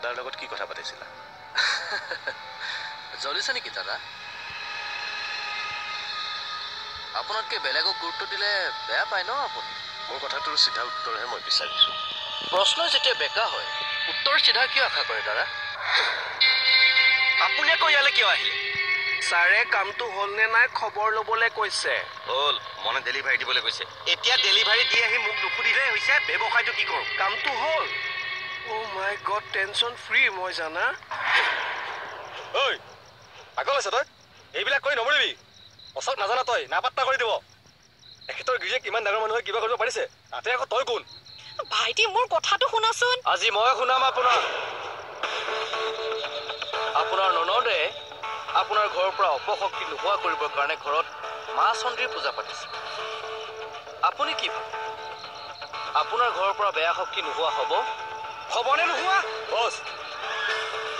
দাদাৰ লগত কি কথা পাতিছিলা জ্বলিছে নেকি দাদা আপোনাতকৈ বেলেগক গুৰুত্ব দিলে বেয়া পায় ন আপুনি মোৰ কথাটোৰ চিধা উত্তৰহে মই বিচাৰিছোঁ প্ৰশ্ন যেতিয়া বেকা হয় উত্তৰ চিধা কিয় আশা কৰে দাদা আপুনি আকৌ ইয়ালৈ কিয় আহিলে ছাৰে কামটো হ'ল নে নাই খবৰ ল'বলৈ কৈছে হ'ল মনে ডেলিভাৰী দিবলৈ কৈছে এতিয়া ডেলিভাৰী দি আহি মোক নুসুধিলেই হৈছে ব্যৱসায়টো কি কৰোঁ কামটো হ'ল অ' মাই গড টেনশ্যন ফ্ৰী মই জানা ঐ পাগল আছে তই এইবিলাক কৰি নমৰিবি অচক নাজানা তই নাপাত্তা কৰি দিব এখেতৰ গিৰিয়েক কিমান ডাঙৰ মানুহে কিবা কৰিব পাৰিছে তাতে আকৌ তই কোন ভাইটি মোৰ কথাটো শুনাচোন আজি মই শুনাম আপোনাৰ ননদে আপোনাৰ ঘৰৰ পৰা অপশক্তি নোহোৱা কৰিবৰ কাৰণে ঘৰত মা চন্দ্ৰীৰ পূজা পাতিছে আপুনি কি ভাবে আপোনাৰ ঘৰৰ পৰা বেয়া শক্তি নোহোৱা হ'বনে নোহোৱা বছ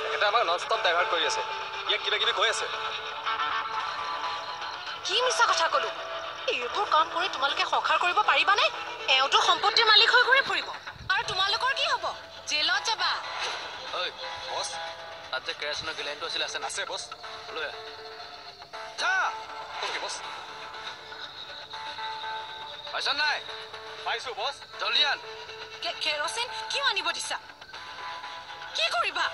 এখেতে আমাক নন ষ্টপ ডাইভাৰ্ট কৰি আছে ইয়াক কিবা কিবি কৈ আছে কি মিছা কথা ক'লো এইবোৰ কাম কৰি তোমালোকে সংসাৰ কৰিব পাৰিবানে এওঁতো সম্পত্তিৰ মালিক হৈ ঘূৰি ফুৰিব আৰু তোমালোকৰ কি হ'ব জেলত যাবা ঐ বছ তাত যে কেৰাচিনৰ গিলাইনটো আছিল আছে আছে বছ লৈ যা অ'কে বছ পাইছা নাই পাইছোঁ বছ জলদি আন কেৰচিন কিয় আনিব দিছা কি কৰিবা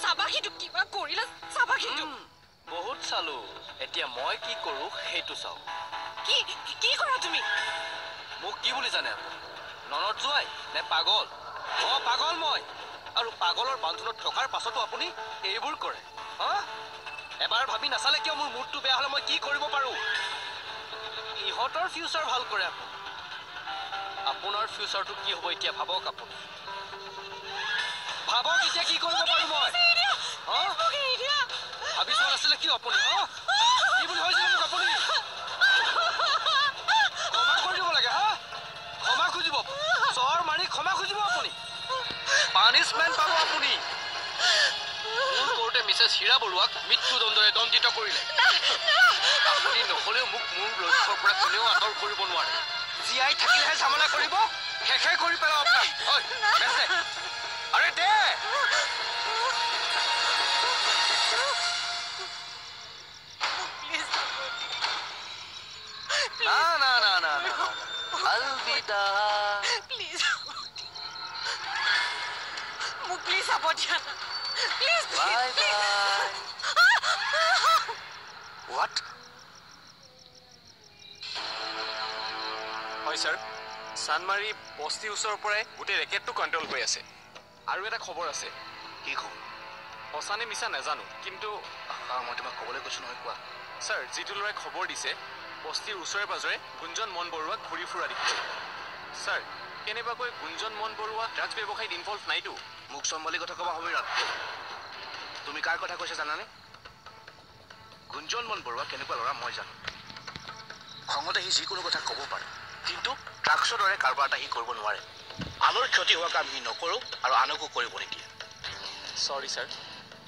চাবাখিটো কিবা কৰিলা চাবাখিটো বহুত চালো এতিয়া মই কি কৰোঁ সেইটো চাওঁ কি কৰা তুমি মোক কি বুলি জানে ননদ যোৱাই নে পাগল পাগল মই আৰু পাগলৰ বান্ধোনত থকাৰ পাছতো আপুনি এইবোৰ কৰে এবাৰ ভাবি নাচালে কিয় মোৰ মুডটো বেয়া হ'লে মই কি কৰিব পাৰোঁ ইহঁতৰ ফিউচাৰ ভাল কৰে আপোনাৰ ফিউচাৰটো কি হ'ব এতিয়া ভাবক আপুনি ভাবক এতিয়া কি কৰিব পাৰোঁ মই ভাবি চোৱা নাছিলে কিয় আপুনি কি বুলি ভাবিছিলে মোক আপুনি ক্ষমা কৰি দিব লাগে ক্ষমা খুজিব চৰ মাৰি ক্ষমা খুজিব আপুনি পানিছমেণ্ট পাব আপুনি মোৰ কোৰ্টে মিছেছ হীৰা বৰুৱাক মৃত্যুদণ্ডৰে দণ্ডিত কৰিলে আপুনি নহ'লেও মোক মোৰ লক্ষ্যৰ পৰা কোনেও আঁতৰ কৰিব নোৱাৰে জীয়াই থাকিলেহে ঝামেলা কৰিব শেষে কৰি পেলাও আপোনাক আৰে দে না আলবিদা প্লিজ মোক প্লিজ হ'ব দিয়া না প্লিজ বাই বাই হোৱাট হয় ছাৰ চানমাৰী বস্তি ওচৰৰ পৰাই গোটেই ৰেকেটটো কণ্ট্ৰল হৈ আছে আৰু এটা খবৰ আছে কি খবৰ সঁচানে মিছা নাজানো কিন্তু মই তোমাক ক'বলৈ কৈছোঁ নহয় কোৱা ছাৰ যিটো ল'ৰাই খবৰ দিছে বস্তিৰ ওচৰে পাজৰে গুঞ্জন মন বৰুৱাক ঘূৰি ফুৰা দেখিছে ছাৰ কেনেবাকৈ গুঞ্জন মন বৰুৱা ড্ৰাগছ ব্যৱসায়ত ইনভলভ নাইতো মোক চম্ভালি কথা ক'বা সমীৰণ তুমি কাৰ কথা কৈছা জানানে গুঞ্জন মন বৰুৱা কেনেকুৱা ল'ৰা মই জানো খঙতে সি যিকোনো কথা ক'ব পাৰে কিন্তু ড্ৰাগছৰ দৰে কাৰোবাৰ এটা সি কৰিব নোৱাৰে আনৰ ক্ষতি হোৱা কাম সি নকৰোঁ আৰু আনকো কৰিব নিদিয়ে চৰি ছাৰ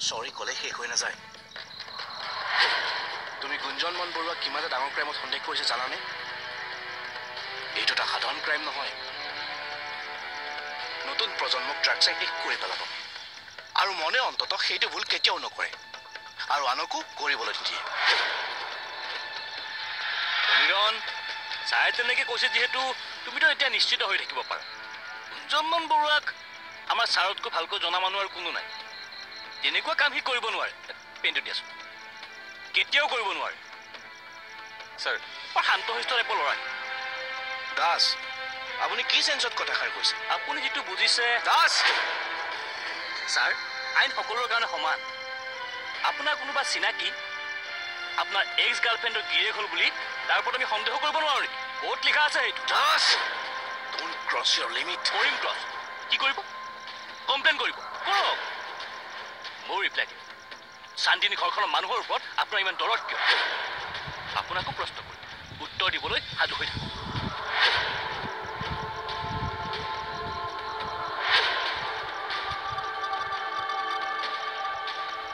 চৰি ক'লে শেষ হৈ নাযায় তুমি গুঞ্জন মন বৰুৱাক কিমান এটা ডাঙৰ ক্ৰাইমত সন্দেহ কৰিছে জানানে এইটো এটা সাধাৰণ ক্ৰাইম নহয় নতুন প্ৰজন্মক ড্ৰাগছে শেষ কৰি পেলাব আৰু মনে অন্ততঃ সেইটো ভুল কেতিয়াও নকৰে আৰু আনকো কৰিবলৈ নিদিয়ে সমীৰণ ছাৰে তেনেকৈ কৈছে যিহেতু তুমিতো এতিয়া নিশ্চিত হৈ থাকিব পাৰা গুঞ্জন মন বৰুৱাক আমাৰ ছাৰতকৈ ভালকৈ জনা মানুহ আৰু কোনো নাই তেনেকুৱা কাম সি কৰিব নোৱাৰে পেনটো দিয়াচোন কেতিয়াও কৰিব নোৱাৰে ছাৰ বৰ শান্তশিষ্ট টাইপৰ ল'ৰা দাস আপুনি কি চেঞ্চত কথাষাৰ কৈছে আপুনি যিটো বুজিছে দাস ছাৰ আইন সকলোৰে কাৰণে সমান আপোনাৰ কোনোবা চিনাকি আপোনাৰ এক্স গাৰ্লফ্ৰেণ্ডৰ গিৰিয়েক হ'ল বুলি তাৰ ওপৰত আমি সন্দেহ কৰিব নোৱাৰোঁ নেকি ক'ত লিখা আছে সেইটো দাস ডোন্ট ক্ৰছ ইয়ৰ লিমিট কৰিম ক্ৰছ কি কৰিব কমপ্লেইন কৰিব কৰক মোৰ ৰিপ্লাই দিম শান্তিনী ঘৰখনৰ মানুহৰ ওপৰত আপোনাৰ ইমান দৰদ কিয় আপোনাকো প্ৰশ্ন কৰিম উত্তৰ দিবলৈ সাজু হৈ থাকক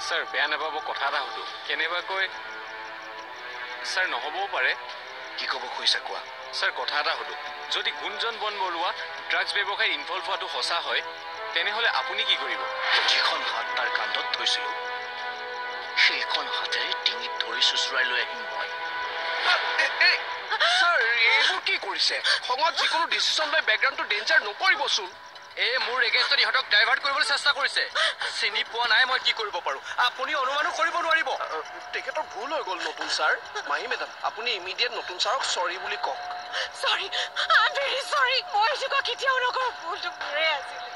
ছাৰ বেয়া নাপাব কথা এটা সুধো কেনেবাকৈ ছাৰ নহ'বও পাৰে কি ক'ব খুজিছা কোৱা ছাৰ কথা এটা সুধো যদি গুঞ্জন বন বৰুৱা ড্ৰাগছ ব্যৱসায়ত ইনভলভ হোৱাটো সঁচা হয় তেনেহ'লে আপুনি কি কৰিব? যিখন হাত তাৰ কান্ধত থৈছিলোঁ সেইখন হাতেৰে ডিঙিত ধৰি চুচুৰাই লৈ আহিম মই। ছাৰ এইবোৰ কি কৰিছে? খঙত যিকোনো ডিচিশ্যন লৈ বেকগ্ৰাউণ্ডটো ডেঞ্জাৰ নকৰিবচোন। মোৰ এগেইনষ্টত ইহঁতক ডাইভাৰ্ট কৰিবলৈ চেষ্টা কৰিছে। চিনি পোৱা নাই মই কি কৰিব পাৰোঁ। আপুনি অনুমানো কৰিব নোৱাৰিব। তেখেতৰ ভুল হৈ গ'ল নতুন ছাৰ। মাহী মেডাম আপুনি ইমিডিয়েট নতুন ছাৰক চৰি বুলি কওক। চৰি, আই এম ভেৰি চৰি। মই এনেকুৱা কেতিয়াও নকৰোঁ, ভুলটো মোৰে আছিলে।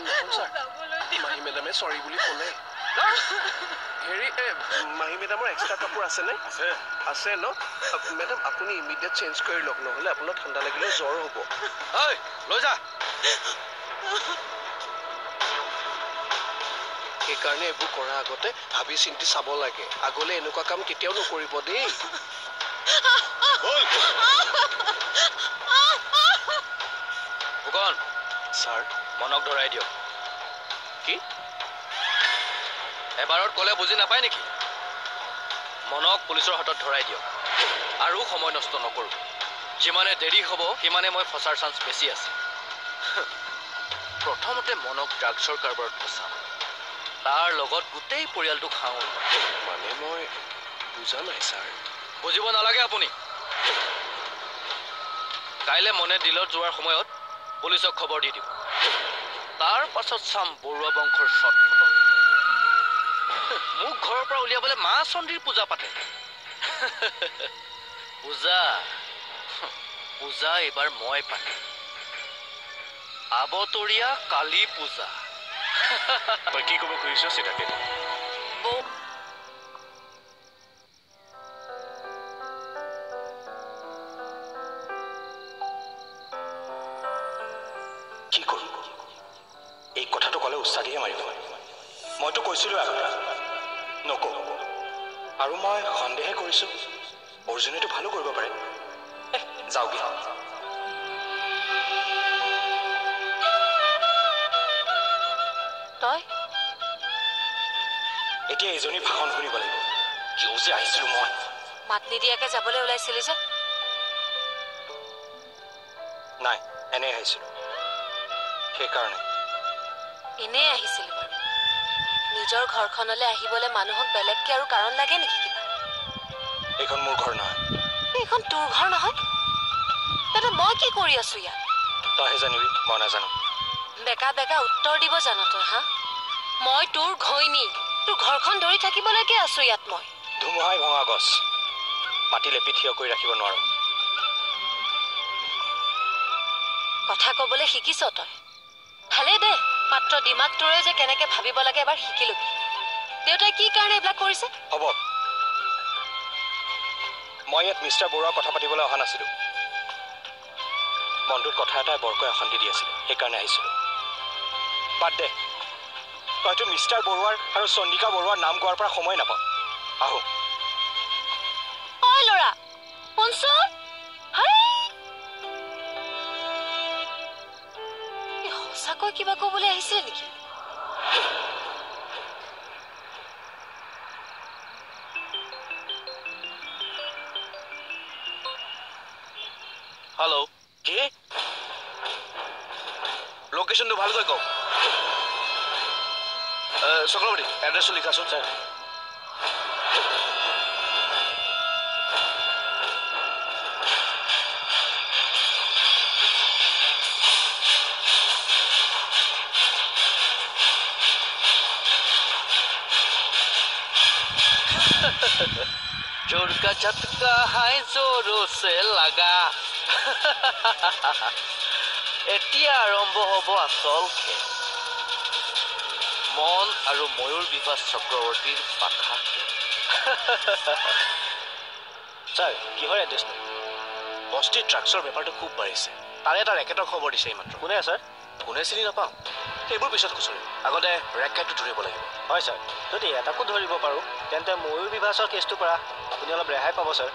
নতুন ছাৰ মাহী মেডামে চৰি বুলি ক'লে। হেৰি মাহী মেডামৰ এক্সট্ৰা কাপোৰ আছেনে? আছে ন? মেডাম আপুনি ইমিডিয়েট চেঞ্জ কৰি লওক, নহ'লে আপোনাৰ ঠাণ্ডা লাগিলে জ্বৰ হ'ব। লৈ যা। সেইকাৰণে এইবোৰ কৰাৰ আগতে ভাবি চিন্তি চাব লাগে। আগলৈ এনেকুৱা কাম কেতিয়াও নকৰিব দেই। ফুকন, ছাৰ মনক ধৰাই দিয়ক। কি? এবাৰত ক'লে বুজি নাপায় নেকি? মনক পুলিচৰ হাতত ধৰাই দিয়ক আৰু সময় নষ্ট নকৰোঁ। যিমানে দেৰি হ'ব সিমানে মই ফচাৰ চান্স বেছি আছে। প্ৰথমতে মনক ড্ৰাগছৰ কাৰবাৰত ফচাম, তাৰ লগত গোটেই পৰিয়ালটো খাওঁ। মানে মই বুজা নাই ছাৰ। বুজিব নালাগে আপুনি। কাইলৈ মনে দিলত যোৱাৰ সময়ত পুলিচক খবৰ দি দিব। তাৰ পাছত চাম বৰুৱা বংশৰ চটপটন। মোক ঘৰৰ পৰা উলিয়াবলৈ মা চণ্ডীৰ পূজা পাতে। পূজা এইবাৰ মই পাতিম। আবতৰীয়া কালী পূজা। তই কি ক'ব খুজিছ চিধাকে? কি কৰিম? এই কথাটো ক'লে উস্তাদিহে মাৰিব। মইতো কৈছিলোঁ আগতে নকওঁ, আৰু মই সন্দেহে কৰিছোঁ অৰ্জুনেতো ভালো কৰিব পাৰে। যাওঁগৈ। তই এতিয়া এজনী ভাষণ শুনিব লাগিব। কিয় যে আহিছিলোঁ মই? মাত নিদিয়াকৈ যাবলৈ ওলাইছিলি যে? নাই, এনেই আহিছিলোঁ। সেইকাৰণে এনেই আহিছিলি বাৰু? নিজৰ ঘৰখনলৈ আহিবলৈ মানুহক বেলেগকৈ আৰু কাৰণ লাগে নেকি কিবা? এইখন মোৰ ঘৰ নহয়। এইখন তোৰ ঘৰ নহয়? তেন্তে মই কি কৰি আছো ইয়াত? তইহে জানিবি, মই নাজানো। বেকা বেকা উত্তৰ দিব জানো তই? হা, মই তোৰ ঘৈণী। তোৰ ঘৰখন ধৰি থাকিবলৈকে আছো ইয়াত মই। ধুমুহাই ভঙা গছ মাটি লেপি থিয় কৰি ৰাখিব নোৱাৰো। কথা ক'বলৈ শিকিছ তই? ভালেই দে, মাত্ৰ দিমাগটোৰে যে কেনেকে ভাবিব লাগে এবাৰ শিকি লবি। দেউতাই কি কাৰণে এইবিলাক কৰিছে? হ'ব, মই ইয়াত মিষ্টাৰ বৰুৱাৰ কথা পাতিবলৈ অহা নাছিলোঁ। মনটোত কথা এটাই বৰকৈ অশান্তি দি আছিলে, সেইকাৰণে আহিছিলোঁ। বাদ দে, তইতো মিষ্টাৰ বৰুৱাৰ আৰু চন্দিকা বৰুৱাৰ নাম গোৱাৰ পৰা সময় নাপাওঁ। আহোঁ। ঐ ল'ৰা, শুনচোন। সঁচাকৈ কিবা ক'বলৈ আহিছিলে নেকি? হেল্ল', কি? লোকেশ্যনটো ভালকৈ কওক। চক্ৰৱৰ্তী, এড্ৰেছটো লিখাচোন। ছাৰ जोर का झटका है जोरों से लगा। এতিয়া আৰম্ভ হ'ব আচল খেল। মন আৰু ময়ূৰ বিভাস চক্ৰৱৰ্তীৰ পাঠা খেল। ছাৰ, কিহৰ এড্ৰেছটো? বস্তিৰ ড্ৰাগছৰ বেপাৰটো খুব বাঢ়িছে। তাৰে এটা ৰেকেটৰ খবৰ দিছে এইমাত্ৰ। কোনে ছাৰ? কোনে চিনি নাপাওঁ। সেইবোৰ পিছত খুচৰিম, আগতে ৰেকেটটো ধৰিব লাগিব। হয় ছাৰ, যদি এটাকো ধৰিব পাৰোঁ তেন্তে ময়ূৰ বিভাসৰ কেছটোৰ পৰা আপুনি অলপ ৰেহাই পাব ছাৰ।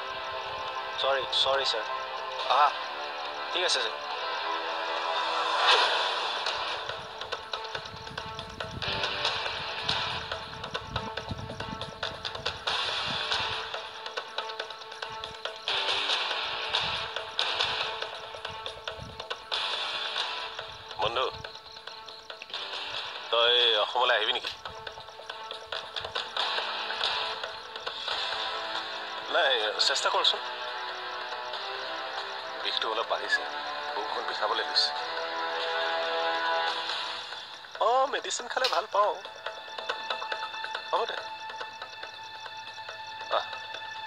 চৰি ছাৰ। আহা, ঠিক আছে ছাৰ। বন্ধু, সময়লৈ আহিবি নেকি? নাই চেষ্টা কৰচোন। বিষটো অলপ বাঢ়িছে, বুকুখন বিষাবলৈ লৈছে। মেডিচিন খালে ভাল পাওঁ। হ'ব দে,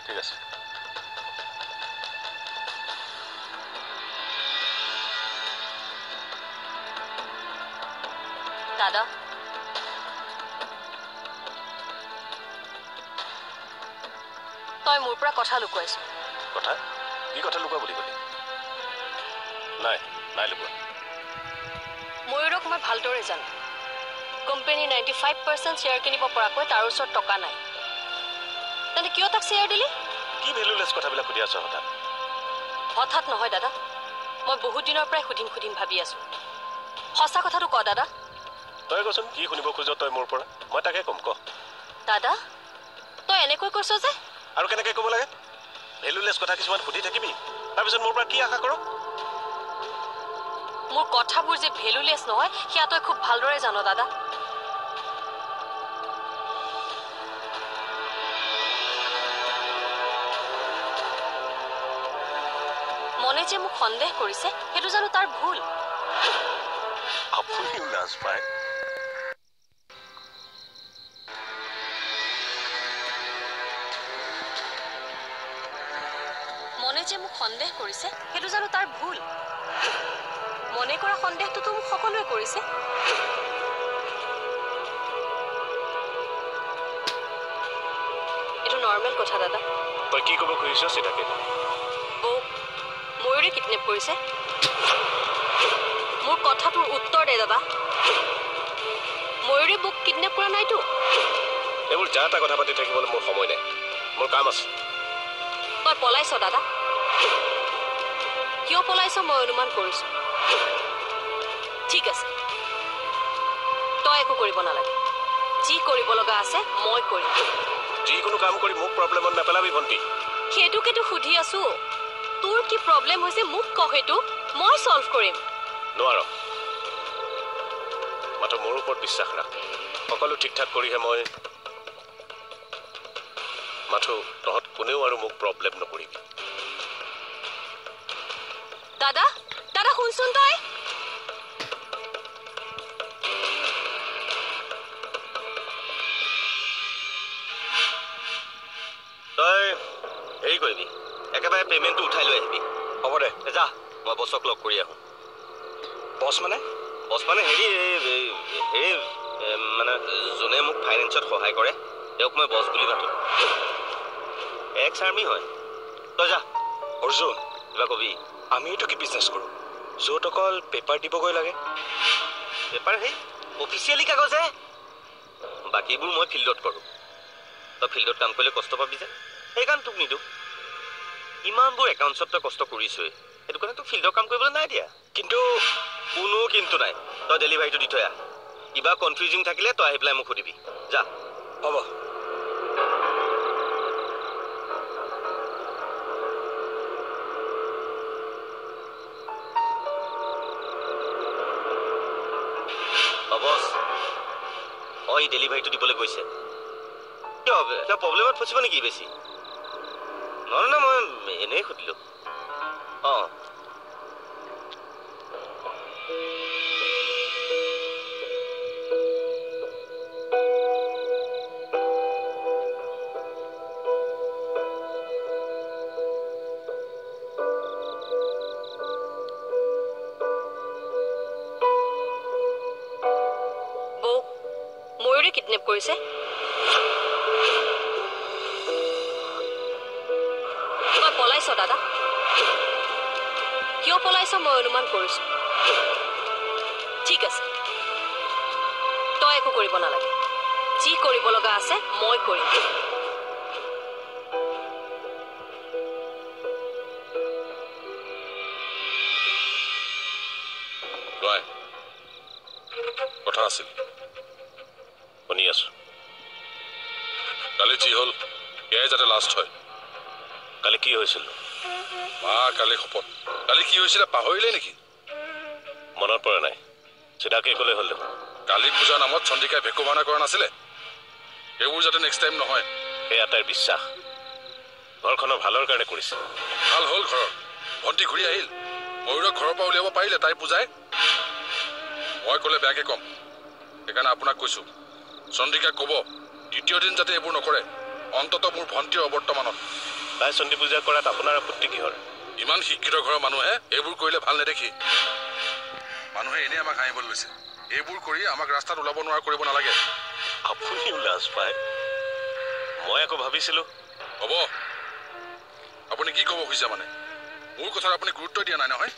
ঠিক আছে। দাদা, তই মোৰ পৰা কথা লুকুৱাইছ। কথা? কি কথা লুকুৱা বুলি ক'লি? নাই নাই লুকুৱা। ময়ূৰক মই ভালদৰে জানো। কোম্পানী 95% শ্বেয়াৰ কিনিব পৰাকৈ তাৰ ওচৰত টকা নাই। তেন্তে কিয় তাক শ্বেয়াৰ দিলি? কি ভেলুলেছ কথাবিলাক সুধি আছ হঠাৎ? হঠাৎ নহয় দাদা, মই বহুত দিনৰ পৰাই সুধিম ভাবি আছো। সঁচা কথাটো ক দাদা। তই কচোন কি শুনিব খোজ তই মোৰ পৰা? মই তাকে ক'ম, ক। দাদা, তই এনেকৈ কৈছ যে? আৰু কেনেকৈ ক'ব লাগে? ভেলুলেছ কথা কিছুমান সুধি থাকিবি, তাৰপিছত মোৰ পৰা কি আশা কৰ? মোৰ কথাবোৰ যে ভেলুলেছ নহয় সেয়া তই খুব ভালদৰে জানো দাদা। মনে যে মোক সন্দেহ কৰিছে সেইটো জানো তাৰ ভুল? আপুনিও লাজ পায়। মনে যে মোক সন্দেহ কৰিছে সেইটো জানো তাৰ ভুল? মনে কৰা সন্দেহটোতো মোক সকলোৱে কৰিছে। এইটো নৰ্মেল কথা দাদা। তই কি ক'ব খুজিছ চিধাকে? বৌ, ময়ূৰে কিডনেপ কৰিছে। মোৰ কথাটোৰ উত্তৰ দে দাদা। ময়ূৰে বৌক কিডনেপ কৰা নাইতো। এইবোৰ যা তা কথা পাতি থাকিবলৈ মোৰ সময় নাই, মোৰ কাম আছে। তই পলাইছ দাদা। কিয় পলাইছ মই অনুমান কৰিছো। ঠিক আছে, তই একো কৰিব নালাগে। যি কৰিব লগা আছে মই কৰিম। যিকোনো কাম কৰি মোক প্ৰব্লেমত নেপেলাবি ভণ্টি। সেইটোকেতো সুধি আছো। তোৰ কি প্ৰব্লেম হৈছে মোক ক, সেইটো মই সলভ কৰিম। নোৱাৰ, মাত্ৰ মোৰ ওপৰত বিশ্বাস ৰাখ। সকলো ঠিক ঠাক কৰিহে মই মাথো তহঁত কোনেও আৰু মোক প্ৰব্লেম নকৰিবি। দাদা, দাদা শুনচোন তই। তই হেৰি কৰিবি, একেবাৰে পে'মেণ্টটো উঠাই লৈ আহিবি। হ'ব দে, যা, মই বছক লগ কৰি আহোঁ। বছ মানে? বছ মানে হেৰি মানে যোনে মোক ফাইনেন্সত সহায় কৰে তেওঁক মই বছ বুলি মাতোঁ। এক্স আৰ্মি হয়। তই যা। অৰ্জুন, কিবা কবি? আমি এইটো কি বিজনেছ কৰোঁ য'ত অকল পেপাৰ দিবগৈ লাগে? পেপাৰ সেই অফিচিয়েলি কাগজে, বাকীবোৰ মই ফিল্ডত কৰোঁ। তই ফিল্ডত কাম কৰিলে কষ্ট পাবি যে, সেইকাৰণে তোক নিদিওঁ। ইমানবোৰ একাউণ্টছত তই কষ্ট কৰিছই, সেইটো কাৰণে তোক ফিল্ডৰ কাম কৰিবলৈ নাই দিয়া। কিন্তু কোনো কিন্তু নাই। তই ডেলিভাৰীটো দি থৈ আহ। কিবা কনফিউজিং থাকিলে তই আহি পেলাই মোক সুধিবি। যা। হ'ব। বছ, এই ডেলিভাৰীটো দিবলৈ গৈছে। কিয় কিবা প্ৰব্লেমত ফচিব নেকি বেছি? নহয় নহয়, মই এনেই সুধিলোঁ। অঁ, বৌক ময়ূৰে কিডনেপ কৰিছে। তই পলাইছ দাদা। কিয় পলাইছ মই অনুমান কৰিছো। ঠিক আছে, তই একো কৰিব নালাগে। যি কৰিব লগা আছে মই কৰিম। কথা আছিল, শুনি আছো। কালি যি হ'ল এয়াই যাতে লাষ্ট হয়। কালি কি হৈছিল? কালি শপত। কালি কি হৈছিলে পাহৰিলে নেকি? মনত পৰা নাই, চিধাকে ক'লে হ'ল দেখোন। কালী পূজাৰ নামত চন্দিকাই ভেকুৱানা কৰা নাছিলে এইবোৰ যাতে নেক্সট টাইম নহয় সেয়া তাইৰ বিশ্বাস ঘৰখনৰ ভালৰ কাৰণে কৰিছে ভাল হ'ল ঘৰৰ ভণ্টি ঘূৰি আহিল ময়ূৰক ঘৰৰ পৰা উলিয়াব পাৰিলে তাই পূজাই মই ক'লে বেয়াকে ক'ম সেইকাৰণে আপোনাক কৈছোঁ চন্দিকাক ক'ব দ্বিতীয় দিন যাতে এইবোৰ নকৰে অন্ততঃ মোৰ ভণ্টিৰ অৱৰ্তমানত তাই চণ্ডী পূজা কৰাত আপোনাৰ আপত্তি কিহৰ ইমান শিক্ষিত ঘৰৰ মানুহে এইবোৰ কৰিলে ভাল নেদেখি মানুহে এনেই আমাক হাঁহিবলৈ লৈছে এইবোৰ কৰি আমাক ৰাস্তাত ওলাব নোৱাৰা কৰিব নালাগে আপুনিও লাজ পায় মই আকৌ ভাবিছিলোঁ হ'ব আপুনি কি ক'ব খুজিছে মানে মোৰ কথাত আপুনি গুৰুত্ব দিয়া নাই নহয়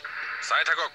চাই থাকক